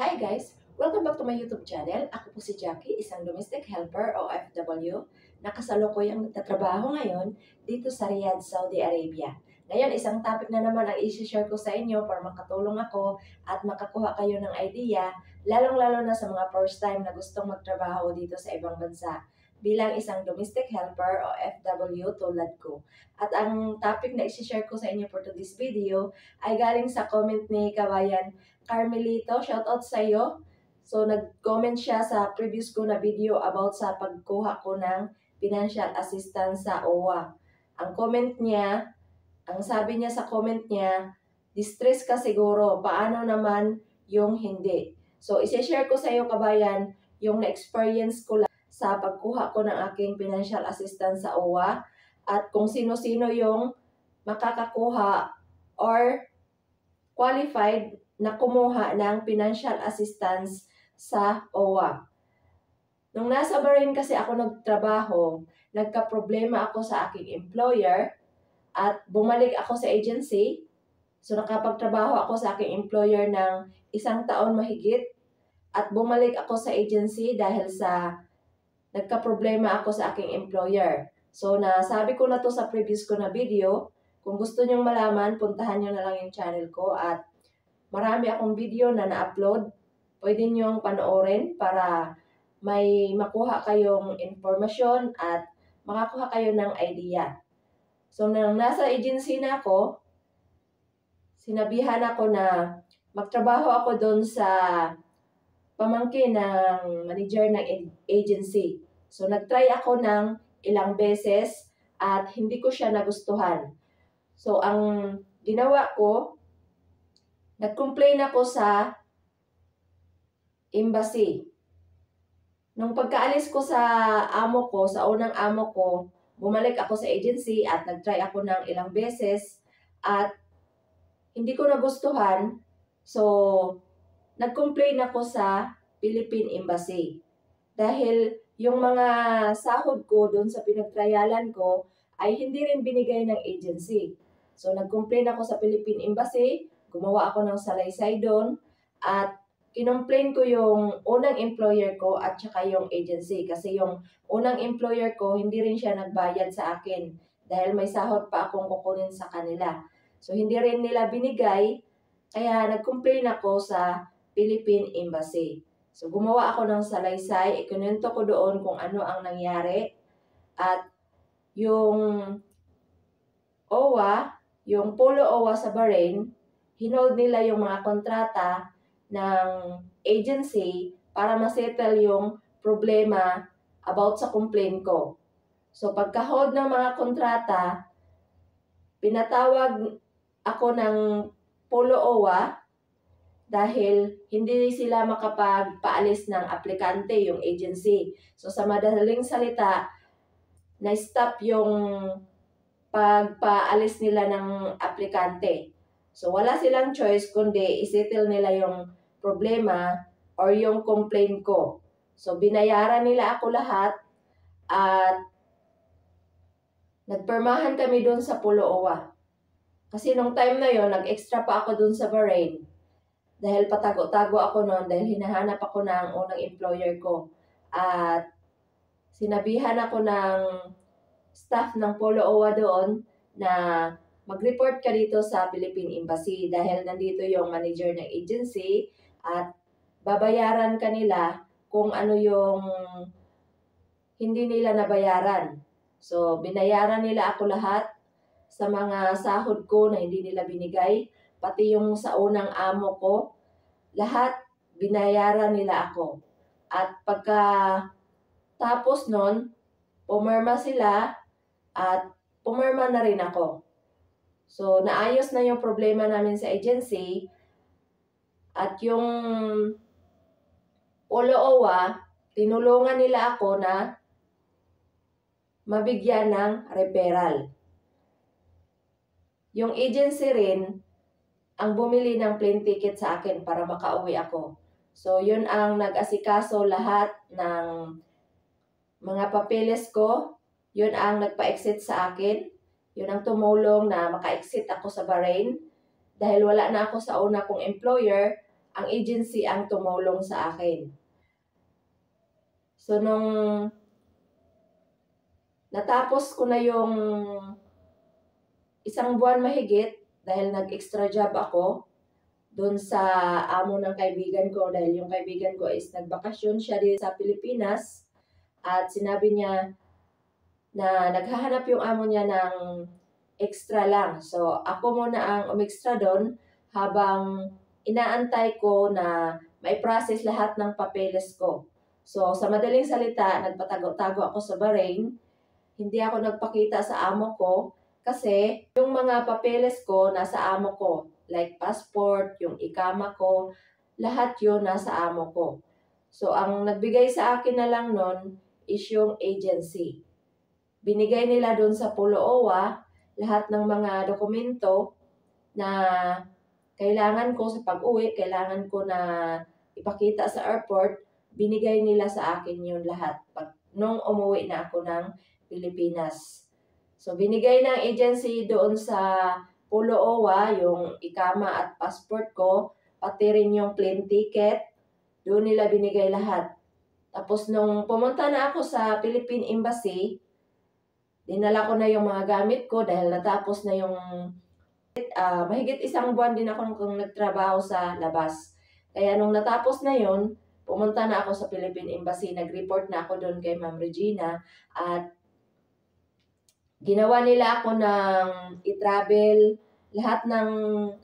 Hi guys! Welcome back to my YouTube channel. Ako po si Jackie, isang domestic helper o OFW na kasalukuyang nagtatrabaho ngayon dito sa Riyadh, Saudi Arabia. Ngayon, isang topic na naman ang i-share ko sa inyo para makatulong ako at makakuha kayo ng idea, lalong-lalo na sa mga first time na gustong magtrabaho dito sa ibang bansa bilang isang domestic helper o OFW tulad ko. At ang topic na i-share ko sa inyo for today's video ay galing sa comment ni Kabayan Carmelito, shoutout sa iyo. So, nag-comment siya sa previous ko na video about sa pagkuha ko ng financial assistance sa OWA. Ang sabi niya sa comment niya, distress ka siguro, paano naman yung hindi? So, isi-share ko sa iyo kabayan yung na-experience ko lang sa pagkuha ko ng aking financial assistance sa OWA at kung sino-sino yung makakakuha or qualified na kumuha ng financial assistance sa OWA. Nung nasa Bahrain kasi ako nagtrabaho, nagka-problema ako sa aking employer at bumalik ako sa agency. So nakapagtrabaho ako sa aking employer ng 1 taon mahigit at bumalik ako sa agency dahil sa nagka-problema ako sa aking employer. So nasabi ko na to sa previous ko na video. Kung gusto nyong malaman, puntahan nyo na lang yung channel ko at marami akong video na na-upload. Pwede niyong panoorin para may makuha kayong informasyon at makakuha kayo ng idea. So, nang nasa agency na ako, sinabihan ako na magtrabaho ako doon sa pamangkin ng manager ng agency. So, nag-try ako ng ilang beses at hindi ko siya nagustuhan. So, ang ginawa ko, nag-complain ako sa embassy. Nung pagkaalis ko sa unang amo ko, bumalik ako sa agency at nag-try ako ng ilang beses at hindi ko nagustuhan. So, nag-complain ako sa Philippine Embassy. Dahil yung mga sahod ko doon sa pinagtrayalan ko ay hindi rin binigay ng agency. So, nag-complain ako sa Philippine Embassy. Gumawa ako ng salaysay doon at kinomplain ko yung unang employer ko at saka yung agency kasi yung unang employer ko hindi rin siya nagbayad sa akin dahil may sahod pa akong kukunin sa kanila. So hindi rin nila binigay kaya nag-complain ako sa Philippine Embassy. So gumawa ako ng salaysay, ikunento ko doon kung ano ang nangyari at yung OWA, yung Polo OWA sa Bahrain, hinold nila yung mga kontrata ng agency para masettle yung problema about sa complaint ko. So pagka-hold ng mga kontrata, pinatawag ako ng Polo OWA dahil hindi sila makapagpaalis ng aplikante, yung agency. So sa madaling salita, na-stop yung pagpaalis nila ng aplikante. So wala silang choice kundi isettle nila yung problema or yung complaint ko. So binayaran nila ako lahat at nagpermahan kami doon sa Polo OWA. Kasi nung time na yon nag-extra pa ako doon sa Bahrain. Dahil patago-tago ako noon dahil hinahanap ako ng unang employer ko. At sinabihan ako ng staff ng Polo OWA doon na mag-report ka dito sa Philippine Embassy dahil nandito yung manager ng agency at babayaran ka nila kung ano yung hindi nila nabayaran. So, binayaran nila ako lahat sa mga sahod ko na hindi nila binigay, pati yung sa unang amo ko, lahat binayaran nila ako. At pagka tapos nun, pumirma sila at pumirma na rin ako. So, naayos na yung problema namin sa agency at yung Polo OWA, tinulungan nila ako na mabigyan ng referral. Yung agency rin ang bumili ng plane ticket sa akin para makauwi ako. So, yun ang nag-asikaso lahat ng mga papeles ko. Yun ang nagpa-exit sa akin. Yun ang tumulong na maka-exit ako sa Bahrain. Dahil wala na ako sa una kong employer ang agency ang tumulong sa akin. So, nung natapos ko na yung isang buwan mahigit, dahil nag-extra job ako doon sa amo ng kaibigan ko, dahil yung kaibigan ko is nagbakasyon siya dito sa Pilipinas, at sinabi niya na naghahanap yung amo niya ng extra lang. So, ako muna ang umextra doon habang inaantay ko na may process lahat ng papeles ko. So, sa madaling salita, nagpatago-tago ako sa Bahrain. Hindi ako nagpakita sa amo ko kasi yung mga papeles ko nasa amo ko. Like passport, yung ikama ko, lahat yun nasa amo ko. So, ang nagbigay sa akin na lang nun is yung agency. Binigay nila doon sa Pulo Owa lahat ng mga dokumento na kailangan ko sa pag-uwi, kailangan ko na ipakita sa airport, binigay nila sa akin yun lahat nung umuwi na ako ng Pilipinas. So, binigay ng agency doon sa Pulo Owa yung ikama at passport ko, pati rin yung plane ticket, doon nila binigay lahat. Tapos nung pumunta na ako sa Philippine Embassy, dinala ko na yung mga gamit ko dahil natapos na yung mahigit isang buwan din ako nung nagtrabaho sa labas. Kaya nung natapos na yun, pumunta na ako sa Philippine Embassy. Nag-report na ako doon kay Ma'am Regina at ginawa nila ako ng i-travel. Lahat ng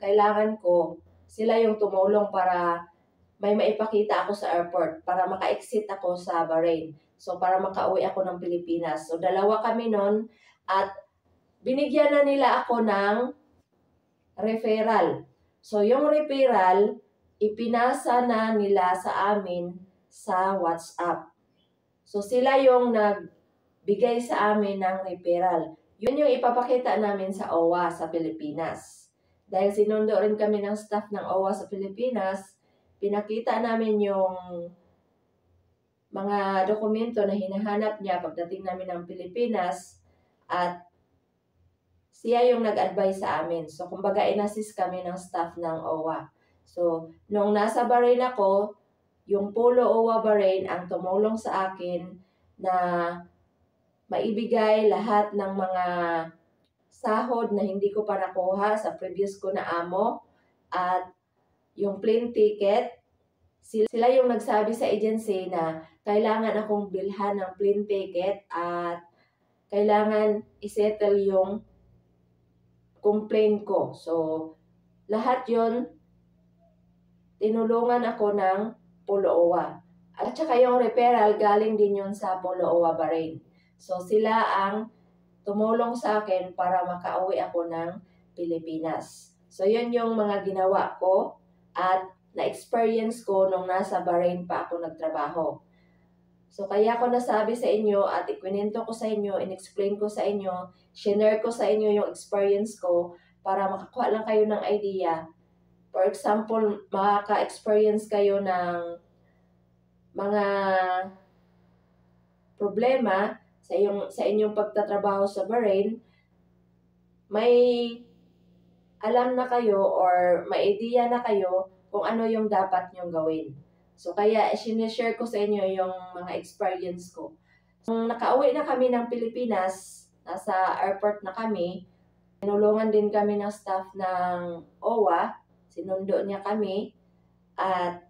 kailangan ko, sila yung tumulong para may maipakita ako sa airport para maka-exit ako sa Bahrain. So, para makauwi ako ng Pilipinas. So, dalawa kami nun at binigyan na nila ako ng referral. So, yung referral, ipinasa na nila sa amin sa WhatsApp. So, sila yung nagbigay sa amin ng referral. Yun yung ipapakita namin sa OWA sa Pilipinas. Dahil sinundo rin kami ng staff ng OWA sa Pilipinas, pinakita namin yung mga dokumento na hinahanap niya pagdating namin ng Pilipinas at siya yung nag-advise sa amin. So, kumbaga, inassist kami ng staff ng OWA. So, nung nasa Bahrain ako, yung Pulo OWA Bahrain ang tumulong sa akin na maibigay lahat ng mga sahod na hindi ko pa nakuha sa previous ko na amo at yung plane ticket. Sila yung nagsabi sa agency na kailangan akong bilhan ng plane ticket at kailangan isettle yung complaint ko. So, lahat yon tinulungan ako ng Pulo Owa. At saka yung referral, galing din yun sa Pulo Owa Bahrain. So, sila ang tumulong sa akin para makauwi ako ng Pilipinas. So, yun yung mga ginawa ko at na-experience ko nung nasa Bahrain pa ako nagtrabaho. So, kaya ko nasabi sa inyo at ikwinento ko sa inyo, in-explain ko sa inyo, share ko sa inyo yung experience ko para makakuha lang kayo ng idea. For example, makaka-experience kayo ng mga problema sa inyong pagtatrabaho sa Bahrain, may alam na kayo or may idea na kayo kung ano yung dapat nyong gawin. So, kaya sinishare ko sa inyo yung mga experience ko. Nung nakauwi na kami ng Pilipinas, nasa airport na kami, tinulungan din kami ng staff ng OWA, sinundo niya kami, at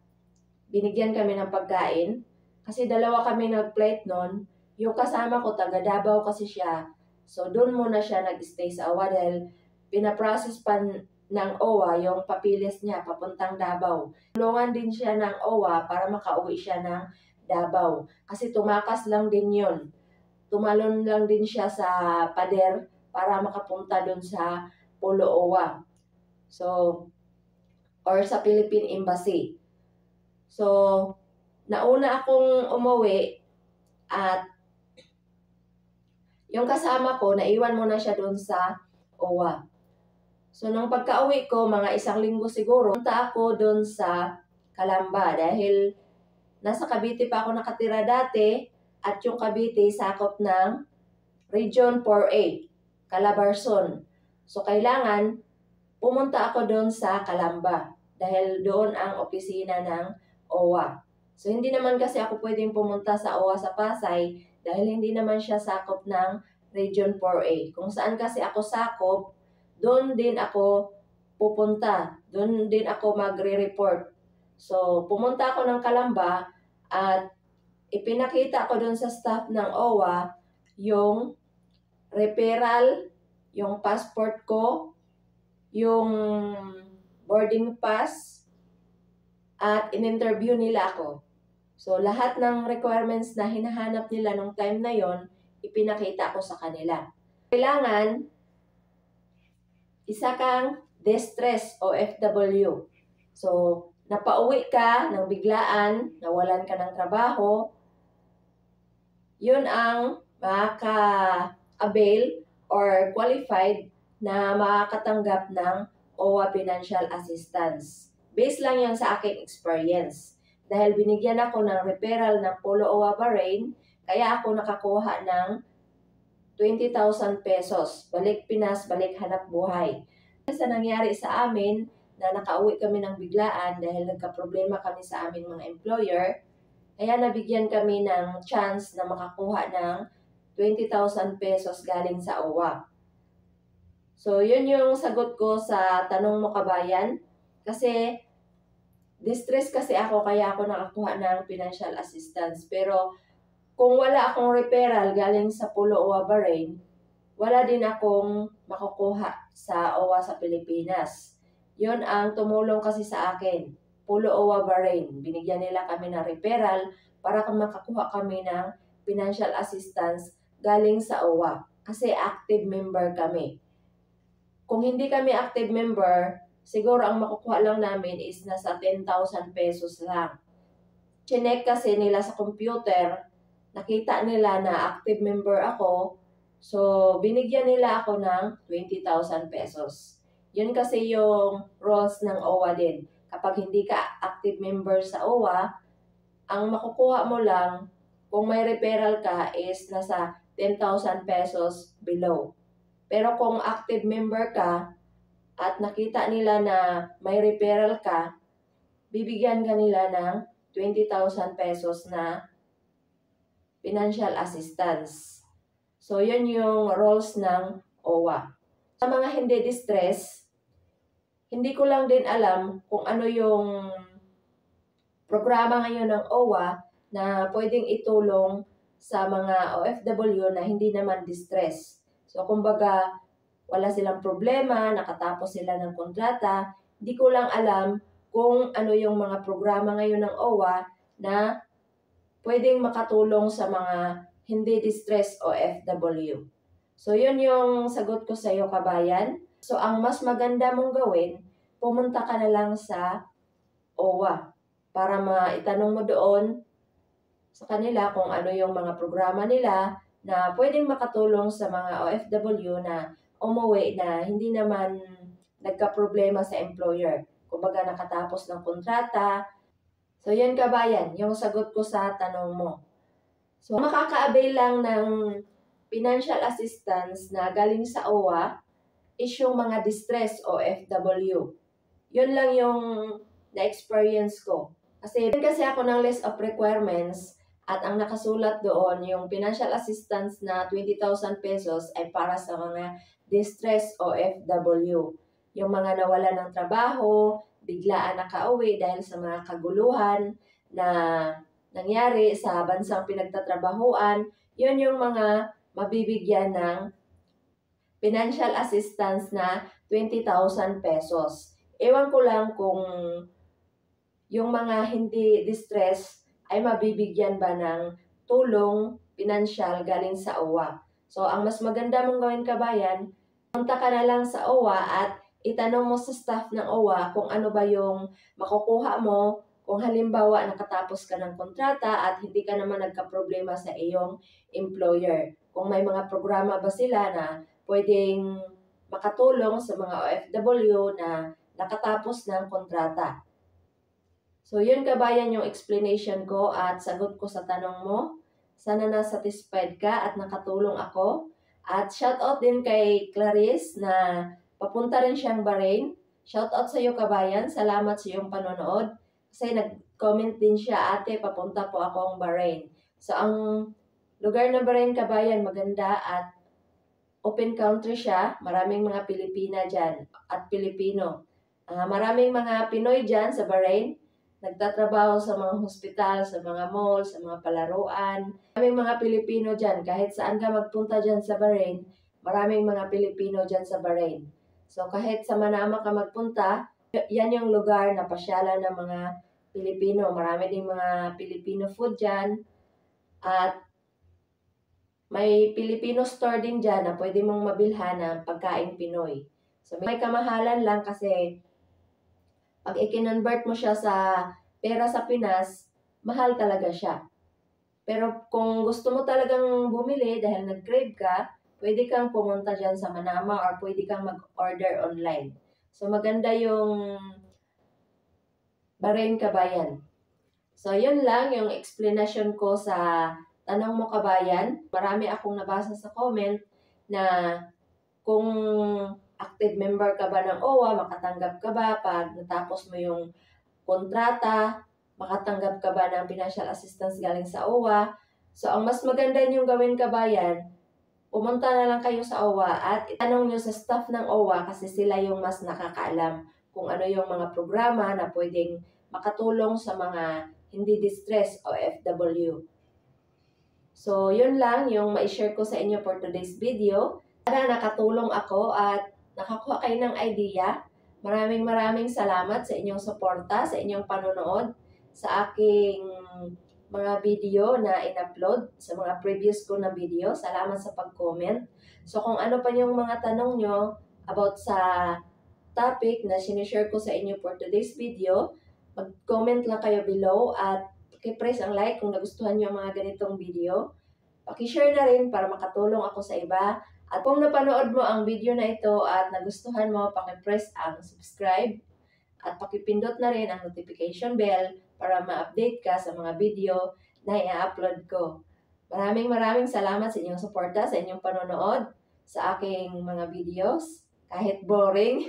binigyan kami ng pagkain. Kasi dalawa kami nag-flight nun, yung kasama ko, taga Davao kasi siya. So, doon muna siya nag-stay sa OWA dahil pinaprocess pa ng OWA yung papilis niya papuntang Davao. Tulungan din siya ng OWA para makauwi siya ng Davao. Kasi tumakas lang din yun. Tumalon lang din siya sa pader para makapunta doon sa Pulo Owa. So, or sa Philippine Embassy. So, nauna akong umuwi at yung kasama ko, naiwan mo na siya doon sa OWA. So, nung pagka-uwi ko, mga 1 linggo siguro, punta ako doon sa Calamba dahil nasa Cavite pa ako nakatira dati at yung Cavite sakop ng Region 4A, Calabarzon. So, kailangan pumunta ako doon sa Calamba dahil doon ang opisina ng OWA. So hindi naman kasi ako pwedeng pumunta sa OWA sa Pasay dahil hindi naman siya sakop ng Region 4A. Kung saan kasi ako sakop, doon din ako pupunta. Doon din ako magre-report. So pumunta ako ng Calamba at ipinakita ko doon sa staff ng OWA yung referral, yung passport ko, yung boarding pass, at in-interview nila ako. So, lahat ng requirements na hinahanap nila nung time na yon, ipinakita ko sa kanila. Kailangan, isa kang distress o FW. So, napauwi ka ng biglaan, nawalan ka ng trabaho, yun ang makaka-avail or qualified na makakatanggap ng OWA Financial Assistance. Based lang yan sa aking experience. Dahil binigyan ako ng referral ng Polo OWA Bahrain, kaya ako nakakuha ng 20,000 pesos. Balik Pinas, balik hanap buhay. Sa nangyari sa amin, na nakauwi kami ng biglaan dahil nagka-problema kami sa aming mga employer, kaya nabigyan kami ng chance na makakuha ng 20,000 pesos galing sa OWA. So, yun yung sagot ko sa tanong mo, kabayan. Kasi, distress kasi ako, kaya ako nakakuha ng financial assistance. Pero, kung wala akong referral galing sa Polo OWA Bahrain, wala din akong makukuha sa OWA sa Pilipinas. Yun ang tumulong kasi sa akin. Polo OWA Bahrain. Binigyan nila kami ng referral para makakuha kami ng financial assistance galing sa OWA. Kasi active member kami. Kung hindi kami active member, siguro ang makukuha lang namin is nasa 10,000 pesos lang. Chinek kasi nila sa computer, nakita nila na active member ako, so binigyan nila ako ng 20,000 pesos. Yun kasi yung rules ng OWA din. Kapag hindi ka active member sa OWA, ang makukuha mo lang kung may referral ka is nasa 10,000 pesos below. Pero kung active member ka at nakita nila na may referral ka, bibigyan ka nila ng 20,000 pesos na financial assistance. So, yun yung roles ng OWA. Sa mga hindi distress, hindi ko lang din alam kung ano yung programa ngayon ng OWA na pwedeng itulong sa mga OFW na hindi naman distress. So, kumbaga, wala silang problema, nakatapos sila ng kontrata. Hindi ko lang alam kung ano yung mga programa ngayon ng OWA na pwedeng makatulong sa mga hindi distress OFW. So, yun yung sagot ko sa iyo, kabayan. So, ang mas maganda mong gawin, pumunta ka na lang sa OWA para maitanong mo doon sa kanila kung ano yung mga programa nila na pwedeng makatulong sa mga OFW na umuwi na hindi naman nagka-problema sa employer. Kumbaga nakatapos ng kontrata. So yan, kabayan, yung sagot ko sa tanong mo. So makaka-avail lang ng financial assistance na galing sa OWA is yung mga distress OFW. Yun lang yung na-experience ko. Kasi ako ng list of requirements at ang nakasulat doon, yung financial assistance na 20,000 pesos ay para sa mga distress OFW. Yung mga nawala ng trabaho, biglaan nakauwi dahil sa mga kaguluhan na nangyari sa bansang pinagtatrabahuan, yun yung mga mabibigyan ng financial assistance na 20,000 pesos. Ewan ko lang kung yung mga hindi distress ay mabibigyan ba ng tulong pinansyal galing sa OWA. So, ang mas maganda mong gawin, kabayan, punta ka na lang sa OWA at itanong mo sa staff ng OWA kung ano ba yung makukuha mo kung halimbawa nakatapos ka ng kontrata at hindi ka naman nagka-problema sa iyong employer. Kung may mga programa ba sila na pwedeng makatulong sa mga OFW na nakatapos ng kontrata. So, yun, kabayan, yung explanation ko at sagot ko sa tanong mo. Sana na-satisfied ka at nakatulong ako. At shoutout din kay Clarice na papunta rin siyang Bahrain. Shout out sa iyo kabayan, salamat sa iyong panonood. Kasi nag-comment din siya, ate, papunta po akong Bahrain. So ang lugar na Bahrain kabayan, maganda at open country siya. Maraming mga Pilipina dyan at Pilipino. Maraming mga Pinoy dyan sa Bahrain. Nagtatrabaho sa mga hospital, sa mga mall, sa mga palaruan. Maraming mga Pilipino dyan. Kahit saan ka magpunta dyan sa Bahrain, maraming mga Pilipino dyan sa Bahrain. So kahit sa Manama ka magpunta, yan yung lugar na pasyalan ng mga Pilipino. Marami ding mga Filipino food dyan. At may Filipino store din dyan na pwede mong mabilhan ng pagkain Pinoy. So may kamahalan lang kasi pag i-convert mo siya sa pera sa Pinas, mahal talaga siya. Pero kung gusto mo talagang bumili dahil nag-crave ka, pwede kang pumunta dyan sa Manama or pwede kang mag-order online. So maganda yung Bahrain kabayan. So yun lang yung explanation ko sa tanong mo kabayan. Marami akong nabasa sa comment na kung active member ka ba ng OWA, makatanggap ka ba pag natapos mo yung kontrata, makatanggap ka ba ng financial assistance galing sa OWA. So ang mas maganda niyong gawin kabayan, pumunta na lang kayo sa OWA at itanong nyo sa staff ng OWA kasi sila yung mas nakakaalam kung ano yung mga programa na pwedeng makatulong sa mga hindi distress o OFW. So, yun lang yung ma-share ko sa inyo for today's video. Sana nakatulong ako at nakakuha kayo ng idea. Maraming salamat sa inyong suporta, sa inyong panonood, sa aking mga video na in-upload, sa mga previous ko na video. Salamat sa pag-comment. So, kung ano pa yung mga tanong nyo about sa topic na sinishare ko sa inyo for today's video, mag-comment lang kayo below at i-press ang like kung nagustuhan nyo ang mga ganitong video. Paki-share na rin para makatulong ako sa iba. At kung napanood mo ang video na ito at nagustuhan mo, paki-press ang subscribe at pakipindot na rin ang notification bell para ma-update ka sa mga video na i-upload ko. Maraming salamat sa inyong suporta, sa inyong panonood sa aking mga videos. Kahit boring,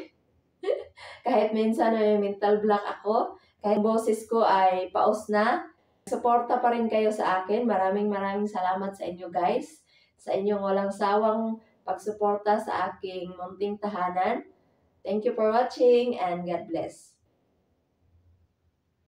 kahit minsan may mental block ako, kahit boses ko ay paus na, suporta pa rin kayo sa akin. Maraming salamat sa inyo guys. Sa inyong walang sawang pagsuporta sa aking munting tahanan. Thank you for watching and God bless.